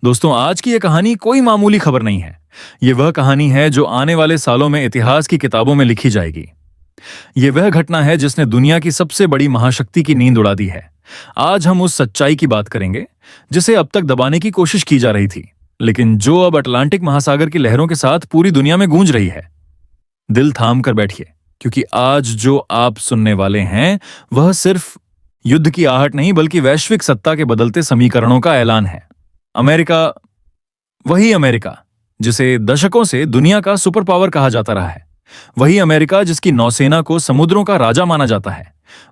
दोस्तों, आज की यह कहानी कोई मामूली खबर नहीं है। ये वह कहानी है जो आने वाले सालों में इतिहास की किताबों में लिखी जाएगी। ये वह घटना है जिसने दुनिया की सबसे बड़ी महाशक्ति की नींद उड़ा दी है। आज हम उस सच्चाई की बात करेंगे जिसे अब तक दबाने की कोशिश की जा रही थी, लेकिन जो अब अटलांटिक महासागर की लहरों के साथ पूरी दुनिया में गूंज रही है। दिल थाम कर बैठिए, क्योंकि आज जो आप सुनने वाले हैं वह सिर्फ युद्ध की आहट नहीं, बल्कि वैश्विक सत्ता के बदलते समीकरणों का ऐलान है। अमेरिका, वही अमेरिका जिसे दशकों से दुनिया का सुपर पावर कहा जाता रहा है, वही अमेरिका जिसकी नौसेना को समुद्रों का राजा माना जाता है,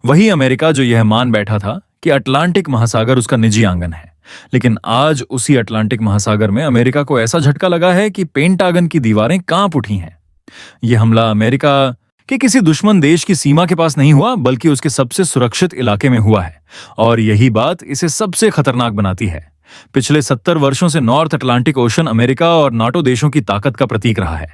वही अमेरिका जो यह मान बैठा था कि अटलांटिक महासागर उसका निजी आंगन है। लेकिन आज उसी अटलांटिक महासागर में अमेरिका को ऐसा झटका लगा है कि पेंटागन की दीवारें कांप उठी हैं। यह हमला अमेरिका के किसी दुश्मन देश की सीमा के पास नहीं हुआ, बल्कि उसके सबसे सुरक्षित इलाके में हुआ है। और यही बात इसे सबसे खतरनाक बनाती है। पिछले 70 वर्षों से नॉर्थ अटलांटिक ओशन अमेरिका और नाटो देशों की ताकत का प्रतीक रहा है।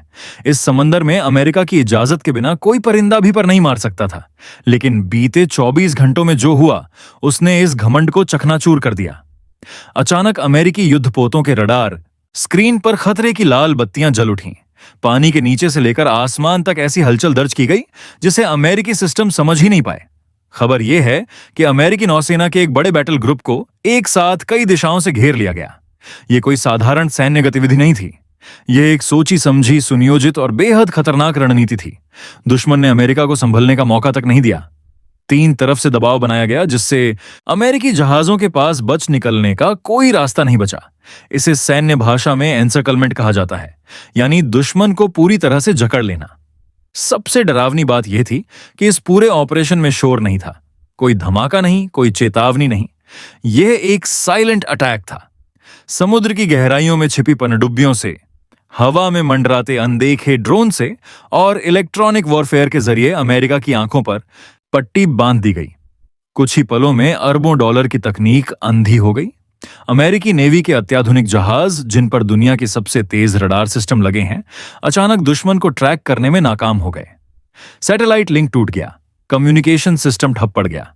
इस समंदर में अमेरिका की इजाजत के बिना कोई परिंदा भी पर नहीं मार सकता था। लेकिन बीते 24 घंटों में जो हुआ, उसने इस घमंड को चकनाचूर कर दिया। अचानक अमेरिकी युद्धपोतों के रडार स्क्रीन पर खतरे की लाल बत्तियां जल उठीं। पानी के नीचे से लेकर आसमान तक ऐसी हलचल दर्ज की गई जिसे अमेरिकी सिस्टम समझ ही नहीं पाए। खबर यह है कि अमेरिकी नौसेना के एक बड़े बैटल ग्रुप को एक साथ कई दिशाओं से घेर लिया गया। यह कोई साधारण सैन्य गतिविधि नहीं थी। यह एक सोची समझी, सुनियोजित और बेहद खतरनाक रणनीति थी। दुश्मन ने अमेरिका को संभलने का मौका तक नहीं दिया। 3 तरफ से दबाव बनाया गया, जिससे अमेरिकी जहाजों के पास बच निकलने का कोई रास्ता नहीं बचा। इसे सैन्य भाषा में एनसर्कलमेंट कहा जाता है, यानी दुश्मन को पूरी तरह से जकड़ लेना। सबसे डरावनी बात यह थी कि इस पूरे ऑपरेशन में शोर नहीं था, कोई धमाका नहीं, कोई चेतावनी नहीं। यह एक साइलेंट अटैक था। समुद्र की गहराइयों में छिपी पनडुब्बियों से, हवा में मंडराते अनदेखे ड्रोन से और इलेक्ट्रॉनिक वॉरफेयर के जरिए अमेरिका की आंखों पर पट्टी बांध दी गई। कुछ ही पलों में अरबों डॉलर की तकनीक अंधी हो गई। अमेरिकी नेवी के अत्याधुनिक जहाज, जिन पर दुनिया के सबसे तेज रडार सिस्टम लगे हैं, अचानक दुश्मन को ट्रैक करने में नाकाम हो गए। सैटेलाइट लिंक टूट गया, कम्युनिकेशन सिस्टम ठप पड़ गया।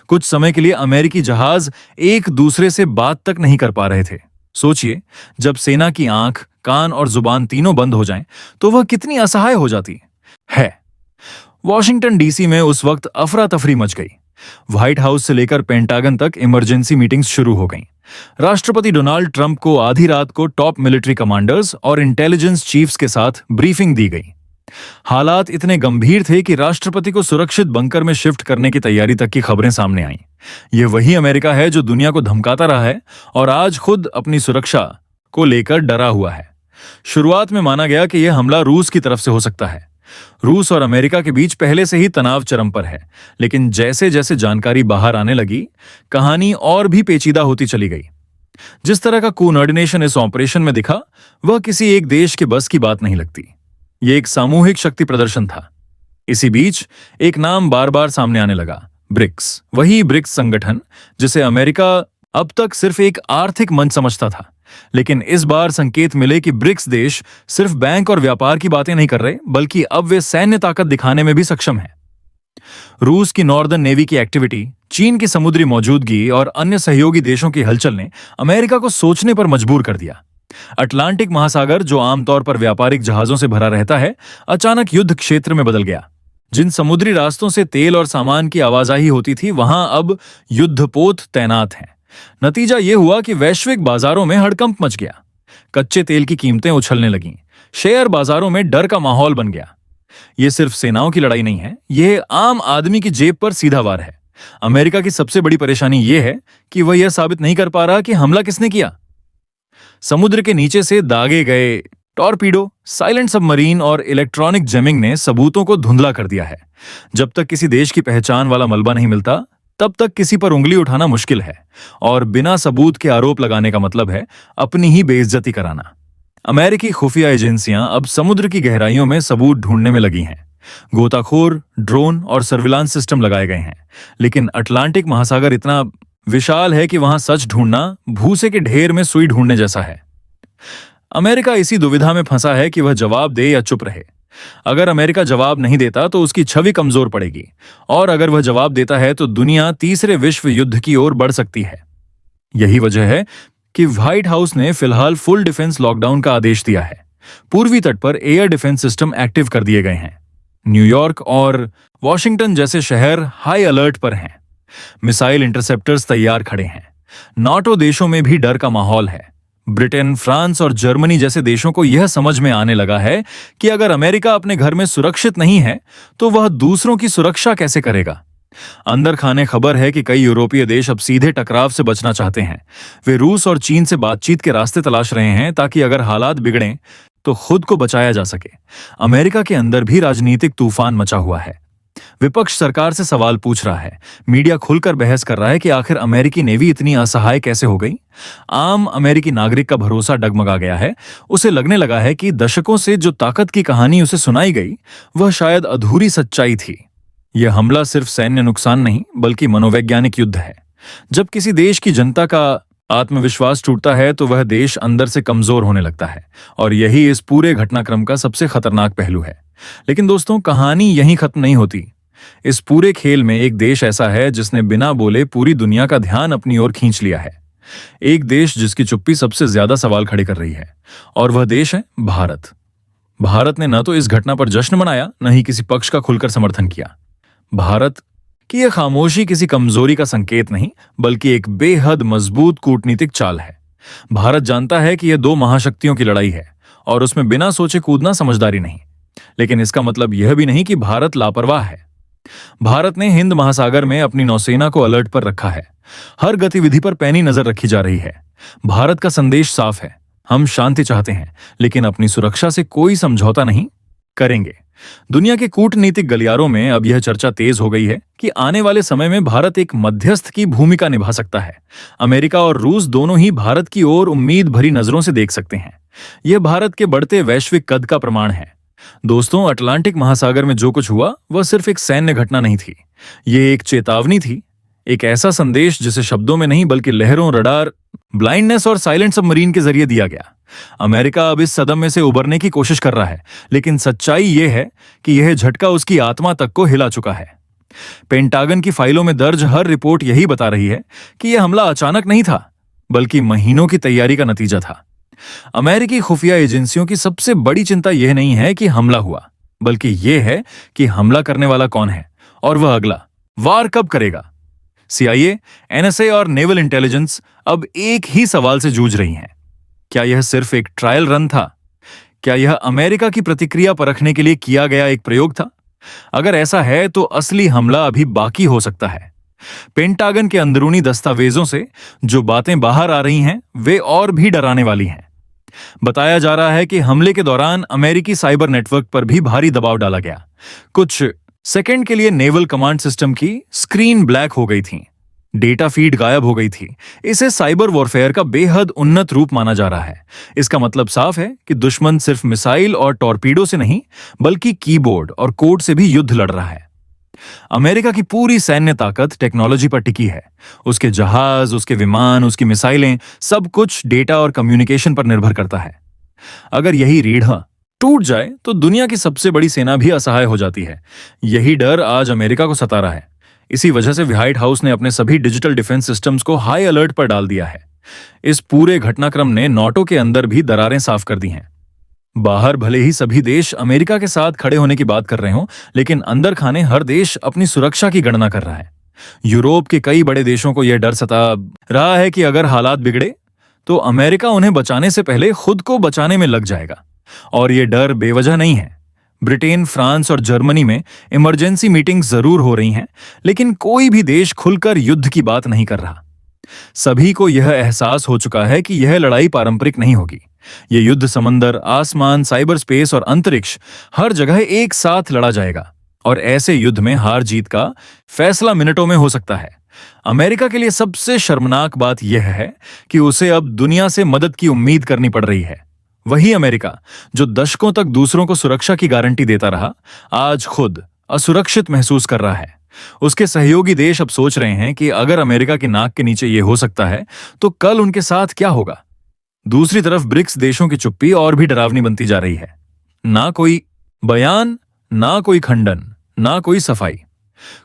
कुछ समय के लिए अमेरिकी जहाज एक दूसरे से बात तक नहीं कर पा रहे थे। सोचिए, जब सेना की आंख, कान और जुबान तीनों बंद हो जाएं, तो वह कितनी असहाय हो जाती है। वॉशिंगटन डीसी में उस वक्त अफरा तफरी मच गई। व्हाइट हाउस से लेकर पेंटागन तक इमरजेंसी मीटिंग्स शुरू हो गईं। राष्ट्रपति डोनाल्ड ट्रंप को आधी रात को टॉप मिलिट्री कमांडर्स और इंटेलिजेंस चीफ्स के साथ ब्रीफिंग दी गई। हालात इतने गंभीर थे कि राष्ट्रपति को सुरक्षित बंकर में शिफ्ट करने की तैयारी तक की खबरें सामने आईं। यह वही अमेरिका है जो दुनिया को धमकाता रहा है और आज खुद अपनी सुरक्षा को लेकर डरा हुआ है। शुरुआत में माना गया कि यह हमला रूस की तरफ से हो सकता है। रूस और अमेरिका के बीच पहले से ही तनाव चरम पर है, लेकिन जैसे जैसे जानकारी बाहर आने लगी, कहानी और भी पेचीदा होती चली गई। जिस तरह का कोऑर्डिनेशन इस ऑपरेशन में दिखा, वह किसी एक देश के बस की बात नहीं लगती। यह एक सामूहिक शक्ति प्रदर्शन था। इसी बीच एक नाम बार बार सामने आने लगा, ब्रिक्स। वही ब्रिक्स संगठन जिसे अमेरिका अब तक सिर्फ एक आर्थिक मंच समझता था, लेकिन इस बार संकेत मिले कि ब्रिक्स देश सिर्फ बैंक और व्यापार की बातें नहीं कर रहे, बल्कि अब वे सैन्य ताकत दिखाने में भी सक्षम हैं। रूस की नॉर्दर्न नेवी की एक्टिविटी, चीन की समुद्री मौजूदगी और अन्य सहयोगी देशों की हलचल ने अमेरिका को सोचने पर मजबूर कर दिया। अटलांटिक महासागर, जो आमतौर पर व्यापारिक जहाजों से भरा रहता है, अचानक युद्ध क्षेत्र में बदल गया। जिन समुद्री रास्तों से तेल और सामान की आवाजाही होती थी, वहां अब युद्धपोत तैनात हैं। नतीजा यह हुआ कि वैश्विक बाजारों में हड़कंप मच गया। कच्चे तेल की कीमतें उछलने लगीं। शेयर बाजारों में डर का माहौल बन गया। यह सिर्फ सेनाओं की लड़ाई नहीं है, यह आम आदमी की जेब पर सीधा वार है। अमेरिका की सबसे बड़ी परेशानी यह है कि वह यह साबित नहीं कर पा रहा कि हमला किसने किया। समुद्र के नीचे से दागे गए टॉर्पीडो, साइलेंट सबमरीन और इलेक्ट्रॉनिक जैमिंग ने सबूतों को धुंधला कर दिया है। जब तक किसी देश की पहचान वाला मलबा नहीं मिलता, तब तक किसी पर उंगली उठाना मुश्किल है, और बिना सबूत के आरोप लगाने का मतलब है अपनी ही बेइज्जती कराना। अमेरिकी खुफिया एजेंसियां अब समुद्र की गहराइयों में सबूत ढूंढने में लगी हैं। गोताखोर, ड्रोन और सर्विलांस सिस्टम लगाए गए हैं, लेकिन अटलांटिक महासागर इतना विशाल है कि वहां सच ढूंढना भूसे के ढेर में सुई ढूंढने जैसा है। अमेरिका इसी दुविधा में फंसा है कि वह जवाब दे या चुप रहे। अगर अमेरिका जवाब नहीं देता तो उसकी छवि कमजोर पड़ेगी, और अगर वह जवाब देता है तो दुनिया तीसरे विश्व युद्ध की ओर बढ़ सकती है। यही वजह है कि व्हाइट हाउस ने फिलहाल फुल डिफेंस लॉकडाउन का आदेश दिया है। पूर्वी तट पर एयर डिफेंस सिस्टम एक्टिव कर दिए गए हैं। न्यूयॉर्क और वॉशिंगटन जैसे शहर हाई अलर्ट पर हैं। मिसाइल इंटरसेप्टर्स तैयार खड़े हैं। नाटो देशों में भी डर का माहौल है। ब्रिटेन, फ्रांस और जर्मनी जैसे देशों को यह समझ में आने लगा है कि अगर अमेरिका अपने घर में सुरक्षित नहीं है तो वह दूसरों की सुरक्षा कैसे करेगा। अंदर खाने खबर है कि कई यूरोपीय देश अब सीधे टकराव से बचना चाहते हैं। वे रूस और चीन से बातचीत के रास्ते तलाश रहे हैं ताकि अगर हालात बिगड़ें तो खुद को बचाया जा सके। अमेरिका के अंदर भी राजनीतिक तूफान मचा हुआ है। विपक्ष सरकार से सवाल पूछ रहा है। मीडिया खुलकर बहस कर रहा है कि आखिर अमेरिकी नेवी इतनी असहाय कैसे हो गई। आम अमेरिकी नागरिक का भरोसा डगमगा गया है। उसे लगने लगा है कि दशकों से जो ताकत की कहानी उसे सुनाई गई वह शायद अधूरी सच्चाई थी। यह हमला सिर्फ सैन्य नुकसान नहीं बल्कि मनोवैज्ञानिक युद्ध है। जब किसी देश की जनता का आत्मविश्वास टूटता है तो वह देश अंदर से कमजोर होने लगता है, और यही इस पूरे घटनाक्रम का सबसे खतरनाक पहलू है। लेकिन दोस्तों, कहानी यहीं खत्म नहीं होती। इस पूरे खेल में एक देश ऐसा है जिसने बिना बोले पूरी दुनिया का ध्यान अपनी ओर खींच लिया है। एक देश जिसकी चुप्पी सबसे ज्यादा सवाल खड़े कर रही है, और वह देश है भारत। भारत ने न तो इस घटना पर जश्न मनाया, न ही किसी पक्ष का खुलकर समर्थन किया। भारत की यह खामोशी किसी कमजोरी का संकेत नहीं बल्कि एक बेहद मजबूत कूटनीतिक चाल है। भारत जानता है कि यह दो महाशक्तियों की लड़ाई है और उसमें बिना सोचे कूदना समझदारी नहीं। लेकिन इसका मतलब यह भी नहीं कि भारत लापरवाह है। भारत ने हिंद महासागर में अपनी नौसेना को अलर्ट पर रखा है। हर गतिविधि पर पैनी नजर रखी जा रही है। भारत का संदेश साफ है, हम शांति चाहते हैं लेकिन अपनी सुरक्षा से कोई समझौता नहीं करेंगे। दुनिया के कूटनीतिक गलियारों में अब यह चर्चा तेज हो गई है कि आने वाले समय में भारत एक मध्यस्थ की भूमिका निभा सकता है। अमेरिका और रूस दोनों ही भारत की ओर उम्मीद भरी नजरों से देख सकते हैं। यह भारत के बढ़ते वैश्विक कद का प्रमाण है। दोस्तों, अटलांटिक महासागर में जो कुछ हुआ वह सिर्फ एक सैन्य घटना नहीं थी। यह एक चेतावनी थी, एक ऐसा संदेश जिसे शब्दों में नहीं बल्कि लहरों, रडार, ब्लाइंडनेस और साइलेंट सबमरीन के जरिए दिया गया। अमेरिका अब इस सदम में से उबरने की कोशिश कर रहा है, लेकिन सच्चाई यह है कि यह झटका उसकी आत्मा तक को हिला चुका है। पेंटागन की फाइलों में दर्ज हर रिपोर्ट यही बता रही है कि यह हमला अचानक नहीं था बल्कि महीनों की तैयारी का नतीजा था। अमेरिकी खुफिया एजेंसियों की सबसे बड़ी चिंता यह नहीं है कि हमला हुआ, बल्कि यह है कि हमला करने वाला कौन है और वह अगला वार कब करेगा। CIA, NSA और नेवल इंटेलिजेंस अब एक ही सवाल से जूझ रही हैं। क्या यह सिर्फ एक ट्रायल रन था? क्या यह अमेरिका की प्रतिक्रिया परखने के लिए किया गया एक प्रयोग था? अगर ऐसा है तो असली हमला अभी बाकी हो सकता है। पेंटागन के अंदरूनी दस्तावेजों से जो बातें बाहर आ रही हैं वे और भी डराने वाली हैं। बताया जा रहा है कि हमले के दौरान अमेरिकी साइबर नेटवर्क पर भी भारी दबाव डाला गया। कुछ सेकंड के लिए नेवल कमांड सिस्टम की स्क्रीन ब्लैक हो गई थी, डेटा फीड गायब हो गई थी। इसे साइबर वॉरफेयर का बेहद उन्नत रूप माना जा रहा है। इसका मतलब साफ है कि दुश्मन सिर्फ मिसाइल और टॉर्पीडो से नहीं बल्कि कीबोर्ड और कोड से भी युद्ध लड़ रहा है। अमेरिका की पूरी सैन्य ताकत टेक्नोलॉजी पर टिकी है। उसके जहाज, उसके विमान, उसकी मिसाइलें, सब कुछ डेटा और कम्युनिकेशन पर निर्भर करता है। अगर यही रीढ़ टूट जाए तो दुनिया की सबसे बड़ी सेना भी असहाय हो जाती है। यही डर आज अमेरिका को सता रहा है। इसी वजह से व्हाइट हाउस ने अपने सभी डिजिटल डिफेंस सिस्टम्स को हाई अलर्ट पर डाल दिया है। इस पूरे घटनाक्रम ने नाटो के अंदर भी दरारें साफ कर दी हैं। बाहर भले ही सभी देश अमेरिका के साथ खड़े होने की बात कर रहे हों, लेकिन अंदर खाने हर देश अपनी सुरक्षा की गणना कर रहा है। यूरोप के कई बड़े देशों को यह डर सता रहा है कि अगर हालात बिगड़े तो अमेरिका उन्हें बचाने से पहले खुद को बचाने में लग जाएगा। और यह डर बेवजह नहीं है। ब्रिटेन, फ्रांस और जर्मनी में इमरजेंसी मीटिंग्स जरूर हो रही हैं, लेकिन कोई भी देश खुलकर युद्ध की बात नहीं कर रहा। सभी को यह एहसास हो चुका है कि यह लड़ाई पारंपरिक नहीं होगी। यह युद्ध समंदर, आसमान, साइबर स्पेस और अंतरिक्ष, हर जगह एक साथ लड़ा जाएगा। और ऐसे युद्ध में हार जीत का फैसला मिनटों में हो सकता है। अमेरिका के लिए सबसे शर्मनाक बात यह है कि उसे अब दुनिया से मदद की उम्मीद करनी पड़ रही है। वही अमेरिका जो दशकों तक दूसरों को सुरक्षा की गारंटी देता रहा, आज खुद असुरक्षित महसूस कर रहा है। उसके सहयोगी देश अब सोच रहे हैं कि अगर अमेरिका की नाक के नीचे यह हो सकता है तो कल उनके साथ क्या होगा। दूसरी तरफ ब्रिक्स देशों की चुप्पी और भी डरावनी बनती जा रही है। ना कोई बयान, ना कोई खंडन, ना कोई सफाई।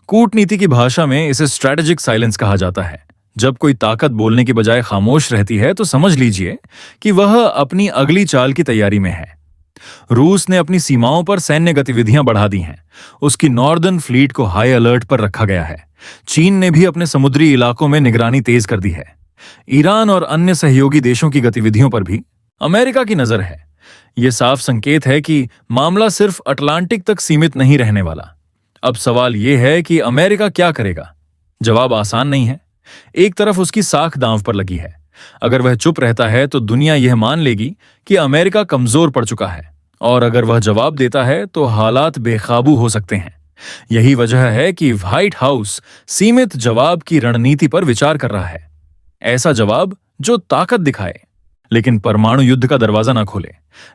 कूटनीति की भाषा में इसे स्ट्रैटेजिक साइलेंस कहा जाता है। जब कोई ताकत बोलने की बजाय खामोश रहती है तो समझ लीजिए कि वह अपनी अगली चाल की तैयारी में है। रूस ने अपनी सीमाओं पर सैन्य गतिविधियां बढ़ा दी हैं। उसकी नॉर्दर्न फ्लीट को हाई अलर्ट पर रखा गया है। चीन ने भी अपने समुद्री इलाकों में निगरानी तेज कर दी है। ईरान और अन्य सहयोगी देशों की गतिविधियों पर भी अमेरिका की नजर है। यह साफ संकेत है कि मामला सिर्फ अटलांटिक तक सीमित नहीं रहने वाला। अब सवाल यह है कि अमेरिका क्या करेगा। जवाब आसान नहीं है। एक तरफ उसकी साख दांव पर लगी है। अगर वह चुप रहता है तो दुनिया यह मान लेगी कि अमेरिका कमजोर पड़ चुका है, और अगर वह जवाब देता है तो हालात बेकाबू हो सकते हैं। यही वजह है कि व्हाइट हाउस सीमित जवाब की रणनीति पर विचार कर रहा है। ऐसा जवाब जो ताकत दिखाए लेकिन परमाणु युद्ध का दरवाजा ना खोले।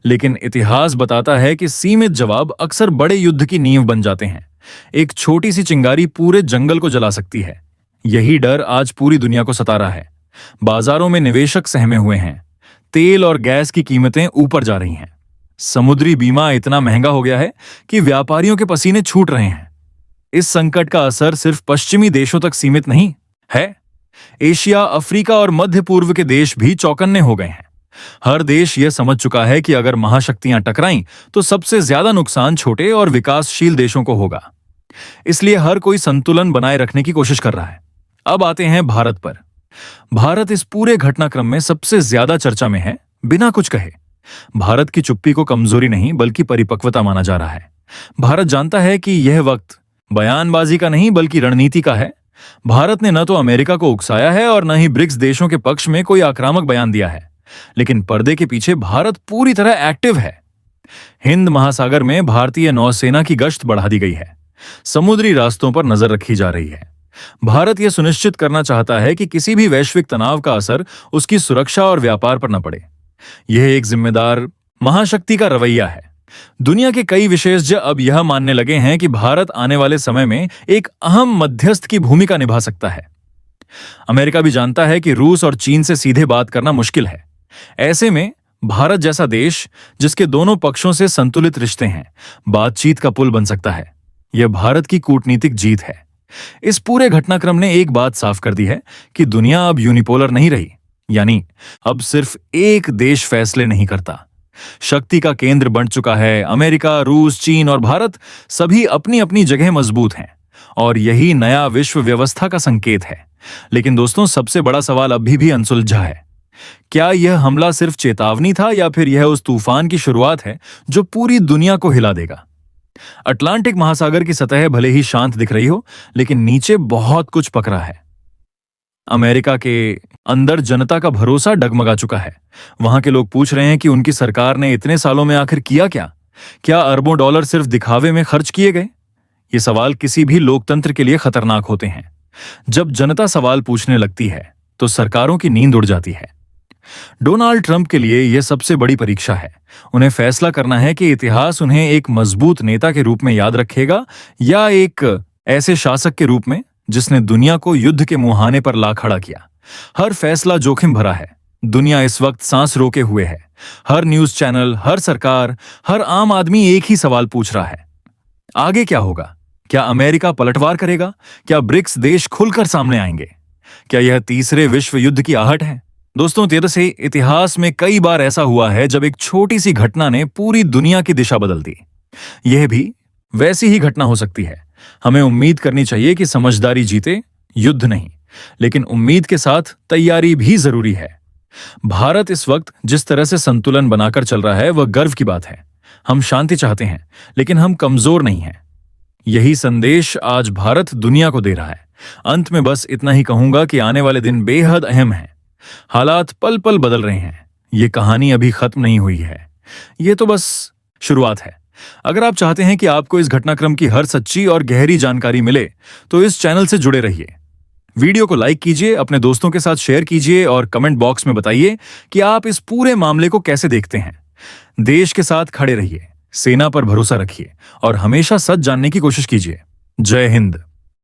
लेकिन इतिहास बताता है कि सीमित जवाब अक्सर बड़े युद्ध की नींव बन जाते हैं। एक छोटी सी चिंगारी पूरे जंगल को जला सकती है। यही डर आज पूरी दुनिया को सता रहा है। बाजारों में निवेशक सहमे हुए हैं। तेल और गैस की कीमतें ऊपर जा रही हैं। समुद्री बीमा इतना महंगा हो गया है कि व्यापारियों के पसीने छूट रहे हैं। इस संकट का असर सिर्फ पश्चिमी देशों तक सीमित नहीं है। एशिया, अफ्रीका और मध्य पूर्व के देश भी चौकन्ने हो गए हैं। हर देश यह समझ चुका है कि अगर महाशक्तियां टकराईं तो सबसे ज्यादा नुकसान छोटे और विकासशील देशों को होगा। इसलिए हर कोई संतुलन बनाए रखने की कोशिश कर रहा है। अब आते हैं भारत पर। भारत इस पूरे घटनाक्रम में सबसे ज्यादा चर्चा में है, बिना कुछ कहे। भारत की चुप्पी को कमजोरी नहीं बल्कि परिपक्वता माना जा रहा है। भारत जानता है कि यह वक्त बयानबाजी का नहीं बल्कि रणनीति का है। भारत ने न तो अमेरिका को उकसाया है और न ही ब्रिक्स देशों के पक्ष में कोई आक्रामक बयान दिया है, लेकिन पर्दे के पीछे भारत पूरी तरह एक्टिव है। हिंद महासागर में भारतीय नौसेना की गश्त बढ़ा दी गई है। समुद्री रास्तों पर नजर रखी जा रही है। भारत यह सुनिश्चित करना चाहता है कि किसी भी वैश्विक तनाव का असर उसकी सुरक्षा और व्यापार पर न पड़े। यह एक जिम्मेदार महाशक्ति का रवैया है। दुनिया के कई विशेषज्ञ अब यह मानने लगे हैं कि भारत आने वाले समय में एक अहम मध्यस्थ की भूमिका निभा सकता है। अमेरिका भी जानता है कि रूस और चीन से सीधे बात करना मुश्किल है। ऐसे में भारत जैसा देश, जिसके दोनों पक्षों से संतुलित रिश्ते हैं, बातचीत का पुल बन सकता है। यह भारत की कूटनीतिक जीत है। इस पूरे घटनाक्रम ने एक बात साफ कर दी है कि दुनिया अब यूनिपोलर नहीं रही, यानी अब सिर्फ एक देश फैसले नहीं करता। शक्ति का केंद्र बन चुका है। अमेरिका, रूस, चीन और भारत सभी अपनी अपनी जगह मजबूत हैं, और यही नया विश्व व्यवस्था का संकेत है। लेकिन दोस्तों, सबसे बड़ा सवाल अभी भी अनसुलझा है। क्या यह हमला सिर्फ चेतावनी था या फिर यह उस तूफान की शुरुआत है जो पूरी दुनिया को हिला देगा? अटलांटिक महासागर की सतह भले ही शांत दिख रही हो, लेकिन नीचे बहुत कुछ पकड़ा है। अमेरिका के अंदर जनता का भरोसा डगमगा चुका है। वहां के लोग पूछ रहे हैं कि उनकी सरकार ने इतने सालों में आखिर किया क्या? क्या अरबों डॉलर सिर्फ दिखावे में खर्च किए गए? ये सवाल किसी भी लोकतंत्र के लिए खतरनाक होते हैं। जब जनता सवाल पूछने लगती है तो सरकारों की नींद उड़ जाती है। डोनाल्ड ट्रंप के लिए यह सबसे बड़ी परीक्षा है। उन्हें फैसला करना है कि इतिहास उन्हें एक मजबूत नेता के रूप में याद रखेगा या एक ऐसे शासक के रूप में जिसने दुनिया को युद्ध के मुहाने पर ला खड़ा किया। हर फैसला जोखिम भरा है। दुनिया इस वक्त सांस रोके हुए है। हर न्यूज चैनल, हर सरकार, हर आम आदमी एक ही सवाल पूछ रहा है, आगे क्या होगा? क्या अमेरिका पलटवार करेगा? क्या ब्रिक्स देश खुलकर सामने आएंगे? क्या यह तीसरे विश्व युद्ध की आहट है? दोस्तों, तेरे से इतिहास में कई बार ऐसा हुआ है जब एक छोटी सी घटना ने पूरी दुनिया की दिशा बदल दी। यह भी वैसी ही घटना हो सकती है। हमें उम्मीद करनी चाहिए कि समझदारी जीते, युद्ध नहीं। लेकिन उम्मीद के साथ तैयारी भी जरूरी है। भारत इस वक्त जिस तरह से संतुलन बनाकर चल रहा है वह गर्व की बात है। हम शांति चाहते हैं, लेकिन हम कमजोर नहीं हैं। यही संदेश आज भारत दुनिया को दे रहा है। अंत में बस इतना ही कहूंगा कि आने वाले दिन बेहद अहम हैं। हालात पल पल बदल रहे हैं। ये कहानी अभी खत्म नहीं हुई है। ये तो बस शुरुआत है। अगर आप चाहते हैं कि आपको इस घटनाक्रम की हर सच्ची और गहरी जानकारी मिले तो इस चैनल से जुड़े रहिए। वीडियो को लाइक कीजिए, अपने दोस्तों के साथ शेयर कीजिए और कमेंट बॉक्स में बताइए कि आप इस पूरे मामले को कैसे देखते हैं। देश के साथ खड़े रहिए, सेना पर भरोसा रखिए और हमेशा सच जानने की कोशिश कीजिए। जय हिंद।